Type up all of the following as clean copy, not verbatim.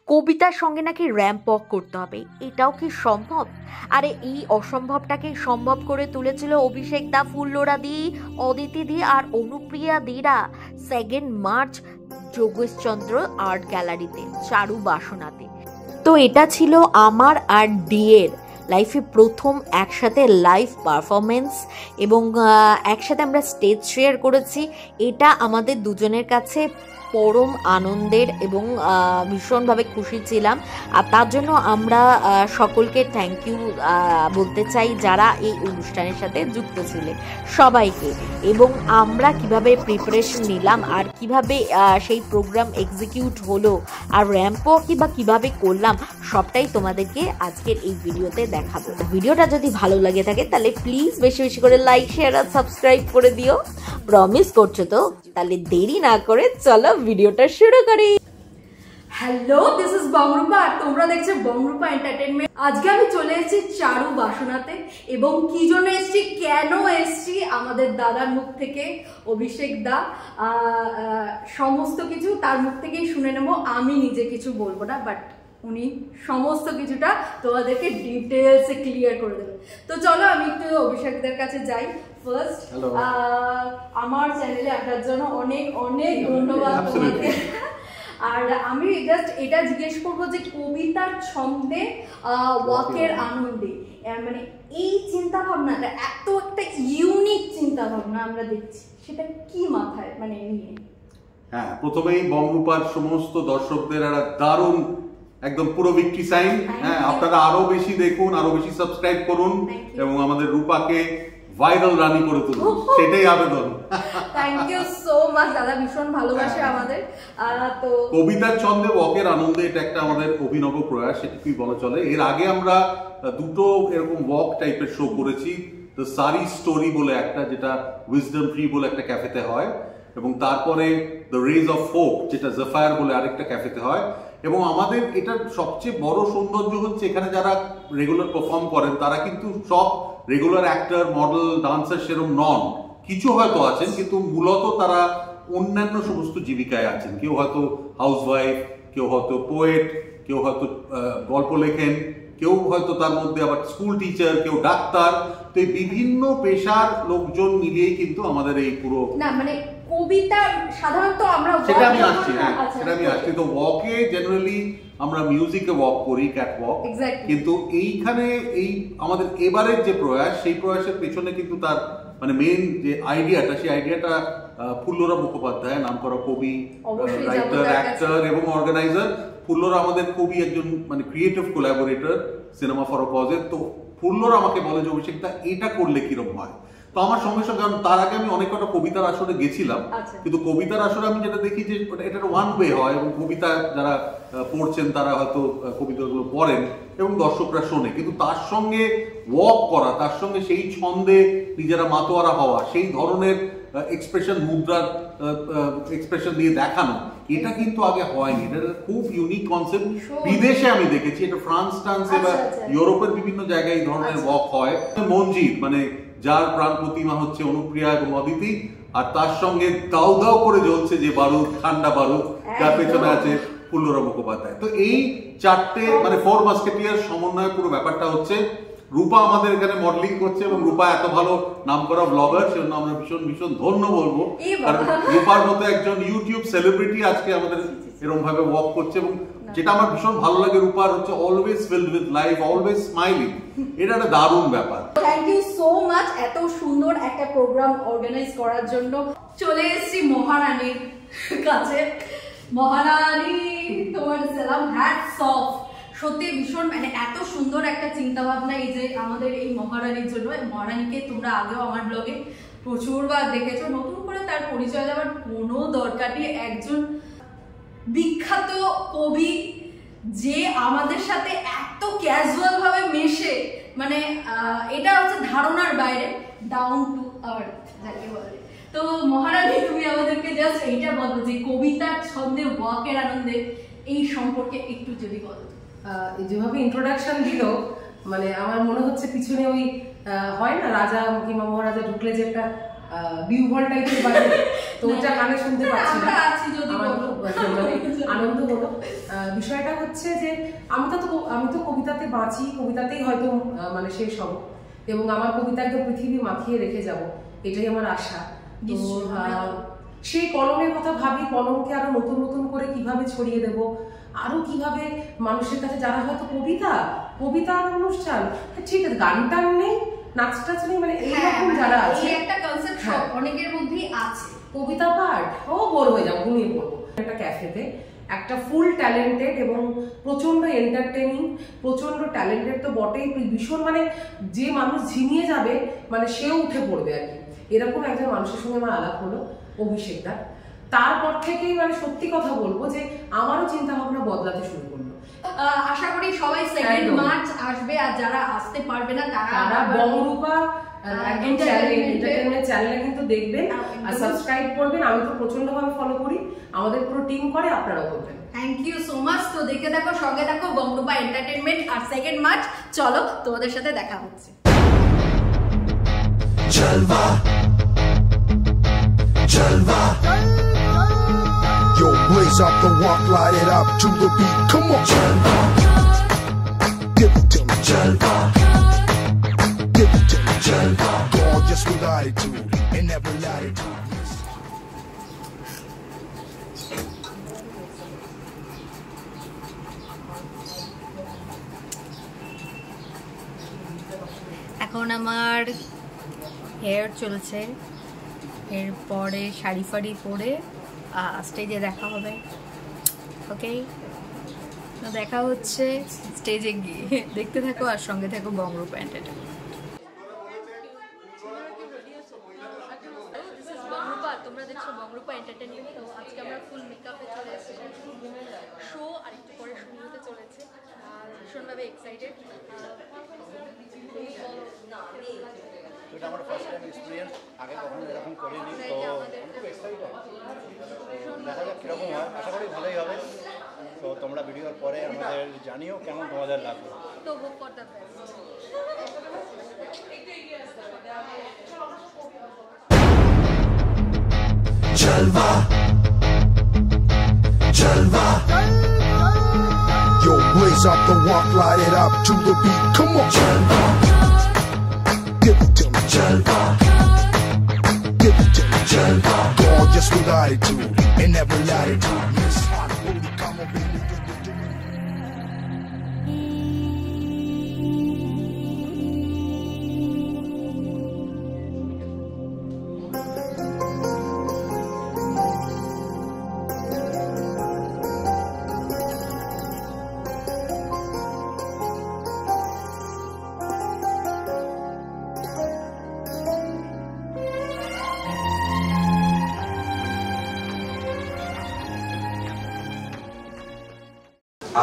কবিতার সঙ্গে নাকি র্যাম্প ওয়াক করতে হবে, এটাও কি সম্ভব? আরে এই অসম্ভবটাকে সম্ভব করে তুলেছিল অভিষেক দা, ফুল্লোরা দি, অদিতি দি আর অনুপ্রিয়া দিরা 2 মার্চ যোগেশচন্দ্র আর্ট গ্যালারিতে, চারু বাসনাতে। তো এটা ছিল আমার আর ডিয়ের লাইফে প্রথম একসাথে লাইভ পারফরমেন্স, এবং একসাথে আমরা স্টেজ শেয়ার করেছি। এটা আমাদের দুজনের কাছে পরম আনন্দের এবং ভীষণভাবে খুশি ছিলাম। আর তার জন্য আমরা সকলকে থ্যাংক ইউ বলতে চাই যারা এই অনুষ্ঠানের সাথে যুক্ত ছিলেন সবাইকে। এবং আমরা কিভাবে প্রিপারেশন নিলাম আর কিভাবে সেই প্রোগ্রাম এক্সিকিউট হলো আর র্যাম্প ওয়াক বা কিভাবে করলাম সবটাই তোমাদেরকে আজকের এই ভিডিওতে দেখাবো। ভিডিওটা যদি ভালো লাগে থাকে তাহলে প্লিজ বেশি বেশি করে লাইক, শেয়ার আর সাবস্ক্রাইব করে দিও। প্রমিস করছো তো? তাহলে দেরি না করে চলো ভিডিওটা শুরু করি। হ্যালো, দিস ইজ বংরূপা আর তোমরা দেখছো বংরূপা এন্টারটেইনমেন্ট। আজকে আমি চলে এসেছি চারু বাসনাতে, এবং কি জন্য এসেছি, কেন এসেছি, আমাদের দাদার মুখ থেকে, অভিষেক দা, সমস্ত কিছু তার মুখ থেকেই শুনে নেবো। আমি নিজে কিছু বলবো না, বাট উনি সমস্ত কিছুটা তোমাদেরকে ডিটেলসে ক্লিয়ার করে দেবে। তো চলো আমি একটু অভিষেকদের কাছে যাই। ফার্স্ট আমার চ্যানেলে আসার জন্য অনেক অনেক ধন্যবাদ তোমাকে। আর আমি জাস্ট এটা জিজ্ঞেস করবো যে কবিতার ছন্দে ওয়াকের আনন্দে, মানে এই চিন্তা ভাবনাটা, এত একটা ইউনিক চিন্তা ভাবনা আমরা দেখছি, সেটা কি মাথায় মানে নিয়ে? হ্যাঁ, প্রথমেই বংরূপার সমস্ত দর্শকদের একটা দারুণ একদম পুরো ভিক্টরি সাইন। হ্যাঁ, আপনারা আরো বেশি দেখুন, আরো বেশি সাবস্ক্রাইব করুন এবং আমাদের রূপাকে ভাইরাল রানি করে তুলুন, সেটাই আবেদন। থ্যাংক ইউ সো মাচ দাদা, ভীষণ ভালোবাসে আমাদের। তো কবিতার ছন্দে ওয়াকের আনন্দে এটা একটা আমাদের অভিনব প্রয়াস, সেটুকুই বলা চলে। এর আগে আমরা দুটো এরকম ওয়াক টাইপের শো করেছি। দ্য সারি স্টোরি বলে একটা, যেটা উইজডম ট্রি বলে একটা ক্যাফেতে হয়, এবং তারপরে দ্য রেজ অফ হোপ যেটা জাফায়ার বলে আরেকটা ক্যাফেতে হয়। এবং আমাদের এটার সবচেয়ে বড় সৌন্দর্য হচ্ছে এখানে যারা রেগুলার পারফর্ম করেন তারা কিন্তু সব রেগুলার অ্যাক্টর, মডেল, ডান্সার সেরকম নন। কিছু হয়তো আছেন, কিন্তু মূলত তারা অন্যান্য সমস্ত জীবিকায় আছেন। কেউ হয়তো হাউসওয়াইফ, কেউ হয়তো পোয়েট, কেউ হয়তো গল্প লেখেন, কেউ হয়তো তার মধ্যে আবার স্কুল টিচার, কেউ ডাক্তার। তো এই বিভিন্ন পেশার লোকজন মিলিয়েই কিন্তু আমাদের এই পুরো না মানে কবিতা সাধারণত আমরা সেটা আমি আসছি। হ্যাঁ, সেটা আমি আসছি। তো ওয়াকে জেনারেলি আমরা মিউজিকে ওয়াক করি, ক্যাট ওয়াক, কিন্তু এইখানে এই আমাদের এবারের যে প্রয়াস, সেই প্রয়াসের পেছনে কিন্তু তার মানে মেইন যে আইডিয়াটা, সেই আইডিয়াটা ফুল্লোরা মুখোপাধ্যায়, নামকরা কবি, রাইটার, অ্যাক্টর এবং অর্গানাইজার। ফুল্লোরা আমাদের কবি, একজন মানে creative collaborator cinema for a কজের। তো ফুল্লোরা আমাকে বলে যে অভিষেকটা এটা করলে কিরকম হয়। তো আমার সঙ্গে সঙ্গে, কারণ তার আগে আমি অনেক কটা কবিতার আসরে গেছিলাম, কিন্তু কবিতার আসরে আমি যেটা দেখি যে এটা ওয়ান ওয়ে হয়, এবং কবিতা যারা পড়ছেন তারা হয়তো কবিতাগুলো পড়েন এবং দর্শকরা শোনে, কিন্তু তার সঙ্গে ওয়াক করা, তার সঙ্গে সেই ছন্দে নিজেরা মাতোয়ারা হওয়া, সেই ধরনের এক্সপ্রেশন, মুদ্রার এক্সপ্রেশন দিয়ে দেখানো, এটা কিন্তু আগে হয়নি। এটা খুব ইউনিক কনসেপ্ট। বিদেশে আমি দেখেছি, এটা ফ্রান্স টান্সে বা ইউরোপের বিভিন্ন জায়গায় এই ধরনের ওয়াক হয়। মঞ্জির মানে যার প্রাণ প্রতিমা হচ্ছে অনুপ্রিয়া এবং অদিতি, আর তার সঙ্গে দাউ দাউ করে জ্বলছে যে বারুদ, ঠান্ডা বারুদ, যার পেছনে আছে ফুল্লোরা মুখোপাধ্যায়। তো এই চারটে মানে ফোর মাস্কেটিয়ার সমন্বয়ে পুরো ব্যাপারটা হচ্ছে। রূপা আমাদের এখানে মডেলিং করছে, এবং রূপা এত ভালো নামকরা ব্লগার, সেজন্য আমরা ভীষণ ভীষণ ধন্য বলবো। কারণ রূপার মতো একজন ইউটিউব সেলিব্রিটি আজকে আমাদের এরকম ভাবে ওয়াক করছে। এবং যেটা আমার ভীষণ ভালো লাগে রূপার হচ্ছে always filled with life, always smiling. এটা একটা দারুণ ব্যাপার। থ্যাংক ইউ সো মাচ এত সুন্দর একটা প্রোগ্রাম অর্গানাইজ করার জন্য। চলে এসেছি মহারানীর কাছে। মহারানী, তোমার সালাম, হ্যাটস অফ। সত্যি ভীষণ মানে এত সুন্দর একটা চিন্তা ভাবনা এই যে আমাদের এই মহারানীর জন্য। মহারানীকে তোমরা আগেও আমার ব্লগে প্রচুরবার দেখেছো, নতুন করে তার পরিচয় দেওয়ার কোনো দরকার নেই। একজন বিখ্যাত কবি যে আমাদের সাথে এত ক্যাজুয়াল ভাবে মেশে, মানে এটা হচ্ছে ধারণার বাইরে, ডাউন টু আর্থ যাকে বলে। তো মহারানী, তুমি আমাদেরকে জাস্ট এইটা বলো যে কবিতার ছন্দে ওয়াকের আনন্দে এই সম্পর্কে একটু যদি বলো। যেভাবে ইন্ট্রোডাকশন দিল, মানে আমার মনে হচ্ছে পিছনে ওই হয় না রাজা কিংবা মহারাজা ঢুকলে যে একটা বিউভল টাইপের বাজে, তো ওটা কানে শুনতে পাচ্ছি না। আমার আনন্দ হলো। বিষয়টা হচ্ছে যে আমি তো কবিতাতে বাঁচি, কবিতাতেই হয়তো মানে শেষ হব, এবং আমার কবিতা একদম পৃথিবী মাখিয়ে রেখে যাব, এটাই আমার আশা। তো সেই কলমের কথা ভাবি, কলমকে আরো নতুন নতুন করে কিভাবে ছড়িয়ে দেব, আরো কিভাবে মানুষের কাছে যারা হয়তো কবিতার অনুষ্ঠান ঠিক আছে, গান টান নেই, নাচ টাচ নেই, মানে এইরকম যারা আছে, একটা কনসেপ্ট অনেকের মধ্যেই আছে, কবিতা পাঠ ও বোর হয়ে যাবো, ঘুমিয়ে পড়বো। একটা ক্যাফেতে একটা ফুল ট্যালেন্টেড এবং প্রচন্ড এন্টারটেইনিং, প্রচন্ড ট্যালেন্টেড তো বটেই, ভীষণ মানে যে মানুষ ঝিমিয়ে যাবে মানে সেও উঠে পড়বে আর কি, এরকম একজন মানুষের সঙ্গে আমার আলাপ হলো, অভিষেক দা। তারপর থেকেই মানে সত্যি কথা বলবো যে আমারও চিন্তা ভাবনা বদলাতে শুরু করলো। আশা করি সবাই 2 মার্চ আসবে, আর যারা আসতে পারবে না তারা বংরূপা এন্টারটেইনমেন্ট চ্যানেলে কিন্তু দেখবেন আর সাবস্ক্রাইব করবেন। আমি তো প্রচন্ড ভাবে ফলো করি, আমাদের পুরো টিম করে, আপনারাও করবেন। Thank you so much. তো দেখে দেখো, সঙ্গে দেখো বংরূপা এন্টারটেইনমেন্ট। আর 2 মার্চ চলো তোমাদের সাথে দেখা হচ্ছে। जलवा जलवा yo blaze up the walk, light it up to the beat, come on. Jalva give it to me. Jalva give it to me. Jalva gorgeous with attitude in every latitude. এখন আমার hair চলছে, এরপরে শাড়ি ফাড়ি পরে স্টেজে দেখা হবে। ওকে, দেখা হচ্ছে স্টেজে গিয়ে। দেখতে থাকো আর সঙ্গে থাকো বংরূপা এন্টারটেইনমেন্ট। তোমরা দেখছো বংরূপা এন্টারটেইনমেন্ট। তো আজকে আমরা ফুল মেকআপে চলে এসেছি, শো আর একটু পরে শুরু হতে চলেছে, আর ভীষণভাবে এক্সাইটেড। এটা আমার ফার্স্ট টাইম এক্সপিরিয়েন্স, আগে কখনো এরকম করিনি, তো খুব এক্সাইটেড। দেখা যাক কীরকম হয়, আশা করি ভালোই হবে। তো তোমরা ভিডিওর পরে আমাদের জানিও কেমন তোমাদের লাগবে। তো hope for the best. Jalva Jalva yo blaze up the walk, light it up to the beat, come on. Jalva give it to me. Jalva give it to me. Jalva gorgeous with attitude in every latitude. Miss Hot Booty, come on baby, give it to me.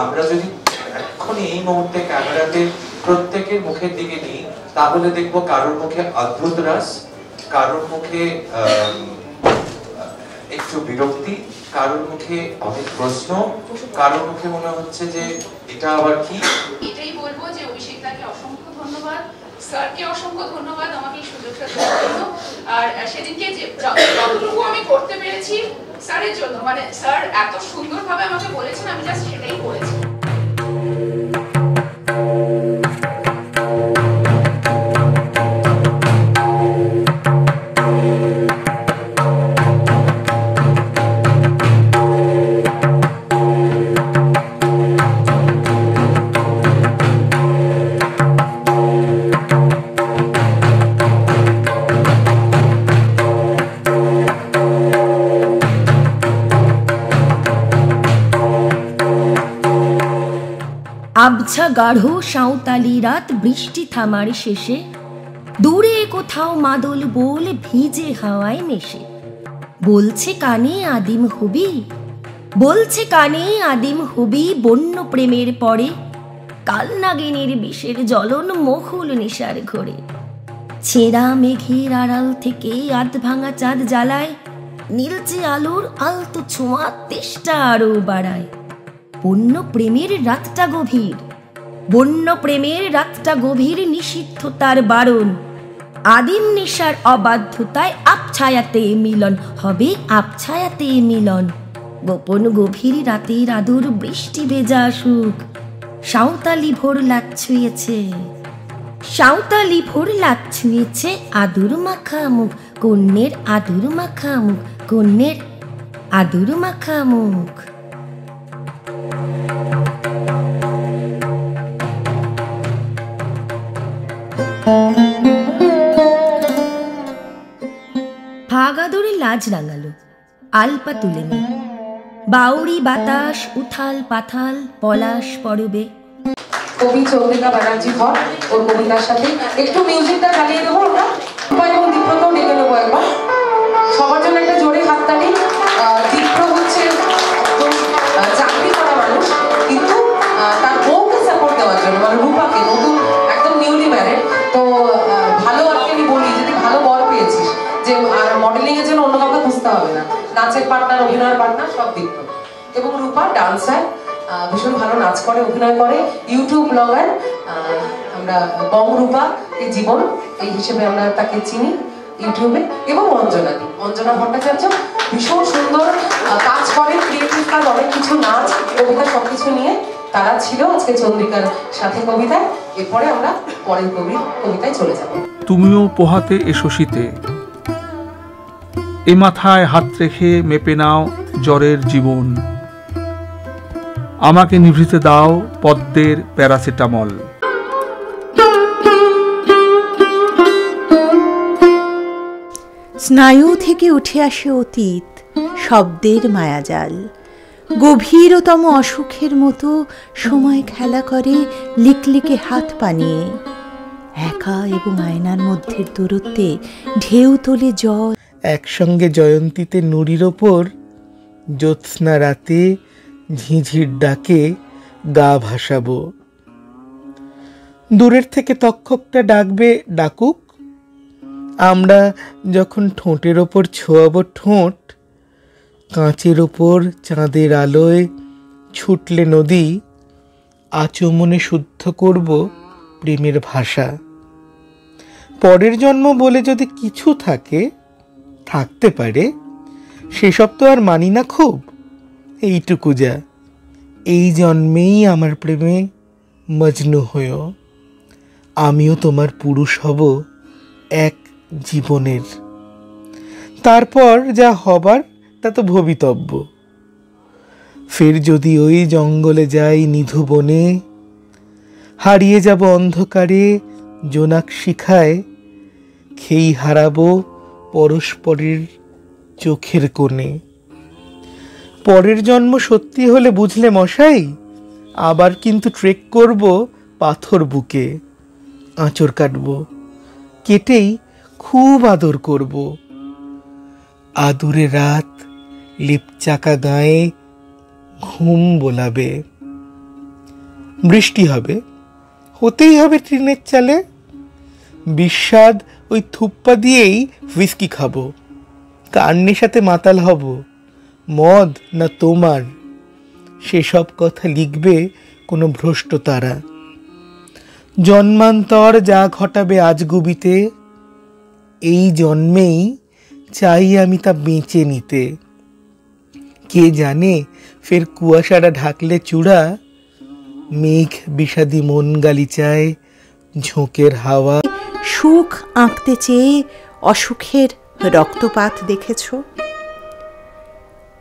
আমরা যদি এখন এই মুহূর্তে ক্যামেরাতে প্রত্যেকের মুখের দিকে নিই, তাহলে দেখবো কারোর মুখে অদ্ভুত রাস, কারোর মুখে একটু বিরক্তি, কারোর মুখে অনেক প্রশ্ন, কারোর মুখে মনে হচ্ছে যে এটা আবার কি। এটাই বলবো যে অভিষেক দাকে অসংখ্য ধন্যবাদ, স্যারকে অসংখ্য ধন্যবাদ আমাকে এই সুযোগটা দেওয়ার জন্য। আর সেদিনকে যে যতটুকু আমি করতে পেরেছি স্যারের জন্য, মানে স্যার এত সুন্দরভাবে আমাকে বলেছেন, আমি জাস্ট সেটাই করেছি। আবছা গাঢ় সাঁওতালি রাত, বৃষ্টি থামার শেষে দূরে কোথাও মাদল বোল ভিজে হাওয়ায় মেশে বলছে কানে আদিম হবি, বলছে কানে আদিম হবি, বন্য প্রেমের পরে কালনাগিনীর বিষের জ্বলন মহুল নিশার ঘরে। ছেঁড়া মেঘের আড়াল থেকে আধ ভাঙা চাঁদ জ্বালায়, নীলচে আলোর আলতো ছোঁয়া তেষ্টা আরো বাড়ায়। বন্য প্রেমের রাতটা গভীর, বন্য প্রেমের রাতটা গভীর, নিষিদ্ধ তার বারণ। আদিম নেশার অবাধ্যতায় আবছায়াতে মিলন হবে, আবছায়াতে মিলন। গোপন গভীর রাতের আদর বৃষ্টি ভেজা সুখ, সাঁওতালি ভোর লাগ ছুঁয়েছে, সাঁওতালি ভোর লাগ ছুঁয়েছে আদুর মাখা মুখ, কন্যের আদুর মাখা মুখ, কন্যের আদুর মাখা মুখ। ভাগ আদরে লাজ রাঙালো, আলপা তুলে নি, বাউরি বাতাস উথাল পাথাল পলাশ পরবে। কবি চন্দ্রিকা ব্যানার্জি ধর ওর কবিতার সাথে একটু মিউজিকটা চালিয়ে দেবো আমরা, এবং দীপ্রকেও ডেকে নেবো একবার। সবার জন্য একটা জোরে হাততালি। দীপ্র হচ্ছে চাকরি করা মানুষ, কিন্তু তার বউকে সাপোর্ট দেওয়ার জন্য, মানে রূপাকে, নতুন একদম নিউলি ম্যারেড, তো ভালো আমি বলি যদি ভালো বর পেয়েছিস যে আর মডেলিং এর জন্য অন্য কাউকে খুঁজতে হবে না, নাচের পার্টনার, অভিনয়ের পার্টনার সব দীপ্র। এবং রূপা ডান্সার, ভীষণ ভালো নাচ করে, অভিনয় করে, ইউটিউব ব্লগার। আমরা বংরূপা এই জীবন এই হিসেবে আমরা তাকে চিনি ইউটিউবে। এবং অঞ্জনা ভট্টাচার্য ভীষণ সুন্দর কাজ করে, ক্রিয়েটিভ কাজ, অনেক কিছু, নাচ, কবিতা সবকিছু নিয়ে তারা ছিল আজকে চন্দ্রিকার সাথে কবিতায়। এরপরে আমরা পরের কবিতায় চলে যাব। তুমিও পোহাতে এসো শীতে, এ মাথায় হাত রেখে মেপে নাও জ্বরের জীবন, আমাকে নিভৃতে দাও পদ্মের প্যারাসিটামল। স্নায়ু থেকে উঠে আসে অতীত শব্দের মায়াজাল, গভীরতম অসুখের মতো সময় খেলা করে লিকলিকে হাত পানিয়ে, একা এবং আয়নার মধ্যের দূরত্বে ঢেউ তোলে জল। একসঙ্গে জয়ন্তীতে নুড়ির ওপর জ্যোৎস্না রাতে ঝিঝির ডাকে গা ভাসাবো, দূরের থেকে তক্ষকটা ডাকবে ডাকুক, আমরা যখন ঠোঁটের ওপর ছোঁয়াবো ঠোঁট, কাঁচের ওপর চাঁদের আলোয় ছুটলে নদী, আচমনে শুদ্ধ করব প্রেমের ভাষা। পরের জন্ম বলে যদি কিছু থাকতে পারে, সেসব তো আর মানি না খুব, এইটুকু যা, এই জন্মেই আমার প্রেমে মজনু হয়েও, আমিও তোমার পুরুষ হব এক জীবনের, তারপর যা হবার তা তো ভবিতব্য। ফের যদি ওই জঙ্গলে যাই নিধু বনে, হারিয়ে যাব অন্ধকারে জোনাক শিখায়, খেই হারাবো পরস্পরের চোখের কোণে। পরের জন্ম সত্যি হলে বুঝলে মশাই, আবার কিন্তু ট্রেক করব পাথর বুকে, আঁচড় কাটব, কেটেই খুব আদর করব। আদুরে রাত লিপচাকা গায়ে ঘুম বোলাবে, বৃষ্টি হবে, হতেই হবে ট্রেনের চালে, বিস্বাদ ওই থুপ্পা দিয়েই হুইস্কি খাবো, কার নেশাতে মাতাল হব, মদ না তোমার, সেসব কথা লিখবে কোনো ভ্রষ্ট তারা। জন্মান্তর যা ঘটাবে আজগুবিতে, এই জন্মেই চাই আমি তা বেঁচে নিতে। কে জানে ফের কুয়াশাটা ঢাকলে চূড়া, মেঘ বিষাদী মন গালিচায় ঝোঁকের হাওয়া। সুখ আঁকতে চেয়ে অসুখের রক্তপাত দেখেছ,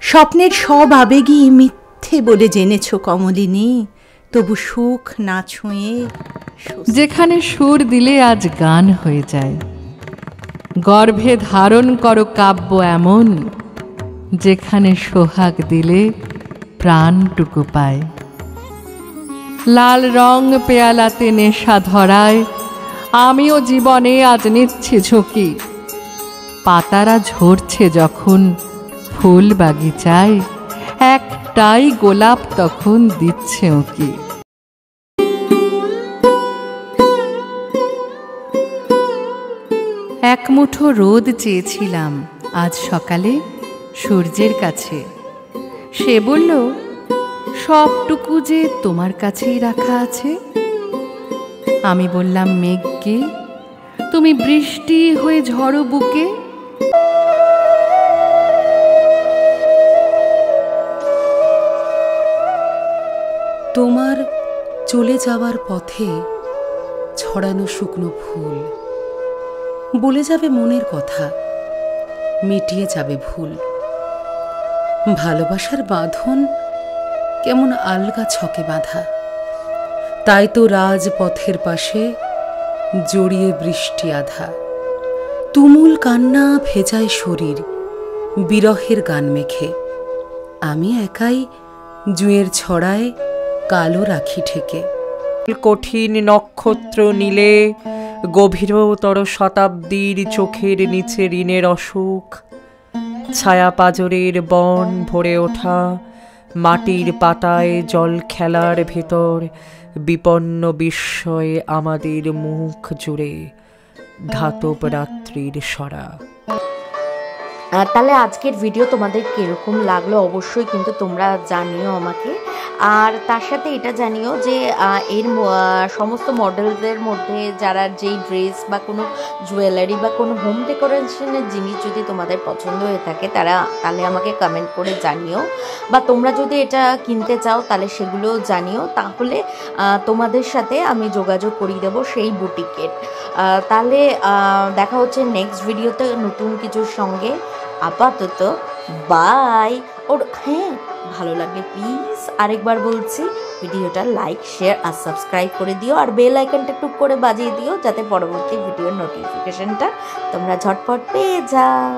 স্বপ্নের সব আবেগই মিথ্যে বলে জেনেছ কমলিনী, তবু সুখ না ছুঁয়ে। যেখানে সুর দিলে আজ গান হয়ে যায়, গর্ভে ধারণ করো কাব্য এমন, যেখানে সোহাগ দিলে প্রাণটুকু পায়। লাল রং পেয়ালাতে নেশা ধরায়, আমিও জীবনে আজ নিচ্ছি ঝুঁকি, পাতারা ঝরছে যখন ফুল বাগিচায়, একটাই গোলাপ তখন দিচ্ছে উঁকি। এক মুঠো রোদ চেয়েছিলাম আজ সকালে সূর্যের কাছে, সে বলল সবটুকু যে তোমার কাছেই রাখা আছে। আমি বললাম মেঘকে, তুমি বৃষ্টি হয়ে ঝড়ো বুকে। তোমার চলে যাওয়ার পথে ছড়ানো শুকনো ফুল বলে যাবে মনের কথা, মিটিয়ে যাবে ভুল। ভালোবাসার বাঁধন কেমন আলগা ছকে বাঁধা, তাই তো রাজপথের পাশে জড়িয়ে বৃষ্টি আধা। তুমুল কান্না ভেজায় শরীর বিরহের গান মেখে, আমি একাই জুঁয়ের ছড়ায় কালো রাখি ঠেকে। কঠিন নক্ষত্র নীলে গভীরতর শতাব্দীর চোখের নিচে ঋণের অসুখ, ছায়া পাজরের বন ভরে ওঠা মাটির পাতায় জল খেলার ভেতর বিপন্ন বিস্ময়ে আমাদের মুখ জুড়ে ধাতব রাত্রির সরা। তাহলে আজকের ভিডিও তোমাদের কীরকম লাগলো অবশ্যই কিন্তু তোমরা জানিও আমাকে। আর তার সাথে এটা জানিও যে এর সমস্ত মডেলদের মধ্যে যারা যেই ড্রেস বা কোনো জুয়েলারি বা কোনো হোম ডেকোরেশনের জিনিস যদি তোমাদের পছন্দ হয়ে থাকে তাহলে আমাকে কমেন্ট করে জানিও, বা তোমরা যদি এটা কিনতে চাও তাহলে সেগুলো জানিও, তাহলে তোমাদের সাথে আমি যোগাযোগ করিয়ে দেবো সেই বুটিকের। তাহলে দেখা হচ্ছে নেক্সট ভিডিওতে নতুন কিছুর সঙ্গে। আপাতত বাই। ওর হ্যাঁ, ভালো লাগলে প্লিজ আরেকবার বলছি ভিডিওটা লাইক শেয়ার আর সাবস্ক্রাইব করে দিও, আর বেল আইকনটা টুক করে বাজিয়ে দিও যাতে পরবর্তী ভিডিওর নোটিফিকেশনটা তোমরা ঝটপট পেয়ে যাও।